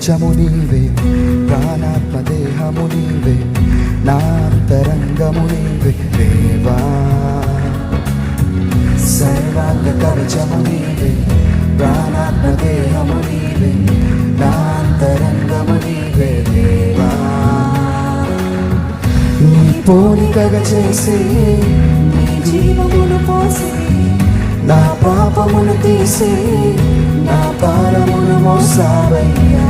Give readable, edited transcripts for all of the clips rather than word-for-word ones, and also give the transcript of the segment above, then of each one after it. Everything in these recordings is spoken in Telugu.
కవచము నీవే, ప్రాణాత్మ దేహము నీవే, నా అంతరంగము నీవే దేవా. సర్వాంగ కవచము నీవే, ప్రాణాత్మ దేహము నీవే, నా అంతరంగము నీవే దేవా. నీ పోలికగా చేసి నీ జీవమును పోసి, నా పాపమును తీసి నా భారమును మోసావయ్యా.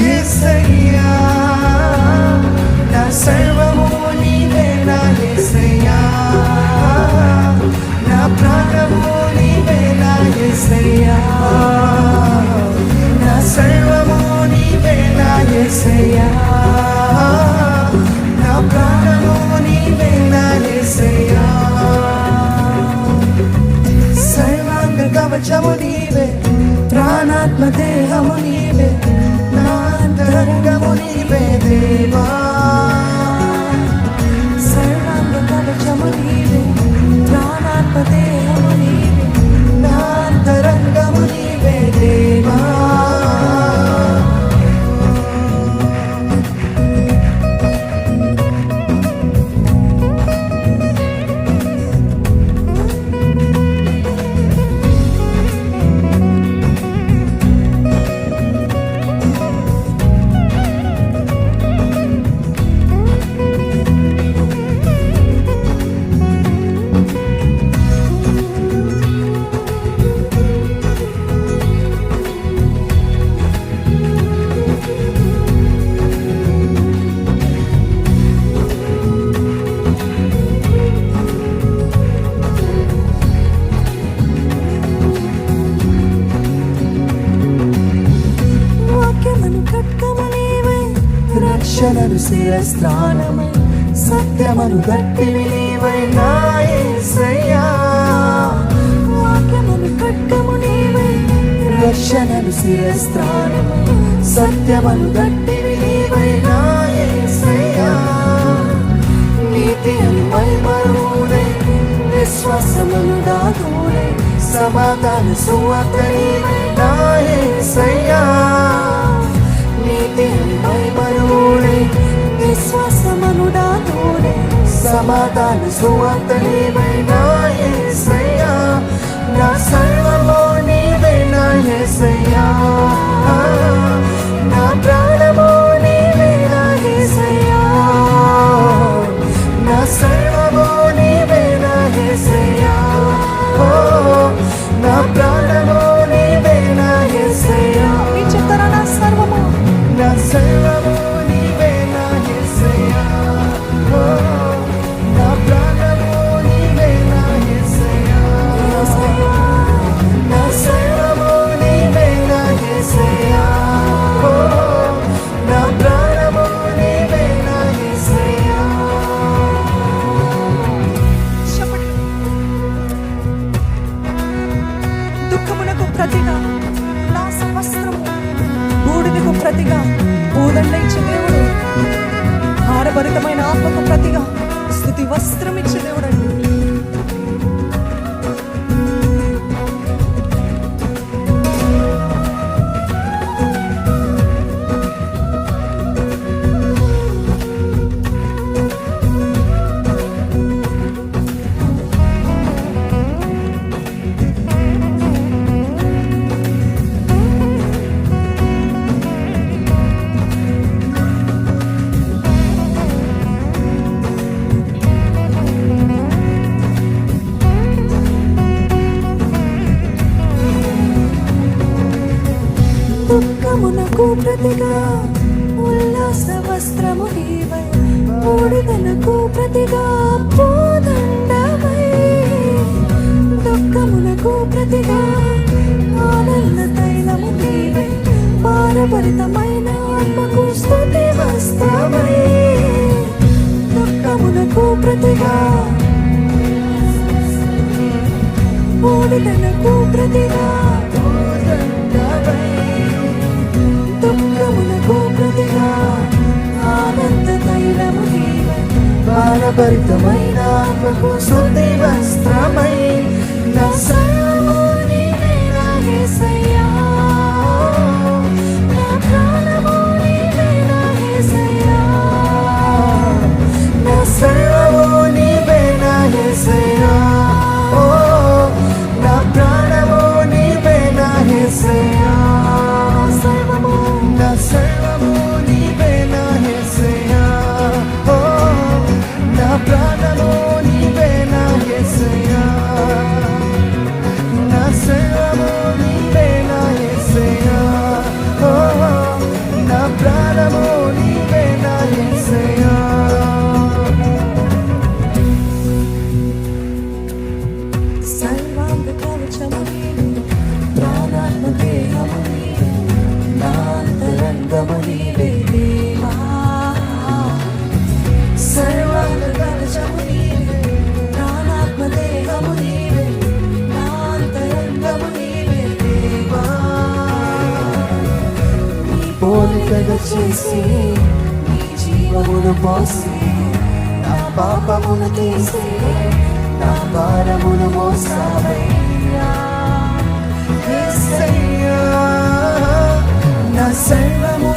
యేసయ్యా నా సర్వము నీవే, నా యేసయ్యా నా ప్రాణము నీవే, నా యేసయ్యా నా సర్వము నీవే, నా యేసయ్యా నా ప్రాణము నీవే, నా యేసయ్యా. కవచము నీవే, ప్రాణాత్మ దేహము నీవే, నా అంతరంగము నీవే దేవా. సర్వాంగ కవచము నీవే, ప్రాణాత్మ దేహము నీవే, నా అంతరంగము నీవే దేవా. రక్షణను శిరస్త్రాణమై, సత్యమను గట్టివి నీవై నా యేసయ్యా. వాక్యమును ఖడ్గము నీవై, రక్షణను శిరస్త్రాణమై, సత్యమను గట్టివి నీవై నా యేసయ్యా. నీతి అను మహిమరుడై, విశ్వాసమును దాతుడై, సమాధాన సువార్త నీవై నా యేసయ్యా. నీతి అను మహిమరుడై, విశ్వాసమును దాతుడై, సమాధాన సువార్త నీవై నా యేసయ్యా. నా సర్వము నీవే, నా యేసయ్యా నా ప్రాణము నీవే, నా యేసయ్యా నా సర్వము నీవే, నా యేసయ్యా. నా ప్రాణము నీవే, నా యేసయ్యా. మీ చెప్తారా నా సర్వము, నా సర్వము నీవే, నా యేసయ్యా. నా ప్రాణము నీవే, నా యేసయ్యా. నా సర్వము నీవే, నా యేసయ్యా. నా ప్రాణము నీవే, నా యేసయ్యా. దుఃఖమునకు ప్రతిగా నా వస్త్రము, బూడిదకు ప్రతిగా పూదండ ఇచ్చే దేవుడు, భారభరితమైన ఆత్మకు ప్రతిగా స్తుతి వస్త్రం ఇచ్చే దేవుడు అండి. దుఃఖమునకు ప్రతిగా ఉల్లాస వస్త్రము నీవై, బూడిదనకు ప్రతిగా పూదండవై, దుఃఖమునకు ప్రతిగా ఆనంద తైలము నీవై, భారభరితమైన ఆత్మకు స్తుతి వస్త్రమై. దుఃఖమునకు ప్రతిగా, బూడిదనకు ప్రతిగా దుఃఖమునకు ప్రతిగా ఆనంద తైలము నీవై, భారభరితమైన ఆత్మకు స్తుతి వస్త్రమై. నా సర్వము నీవే, నా యేసయ్యా. పోలికగా చేసి నీ జీవమును పోసి నా పాపమును తీసి నా భారమును మోసావయ్యా. యేసయ్యా, నా సర్వము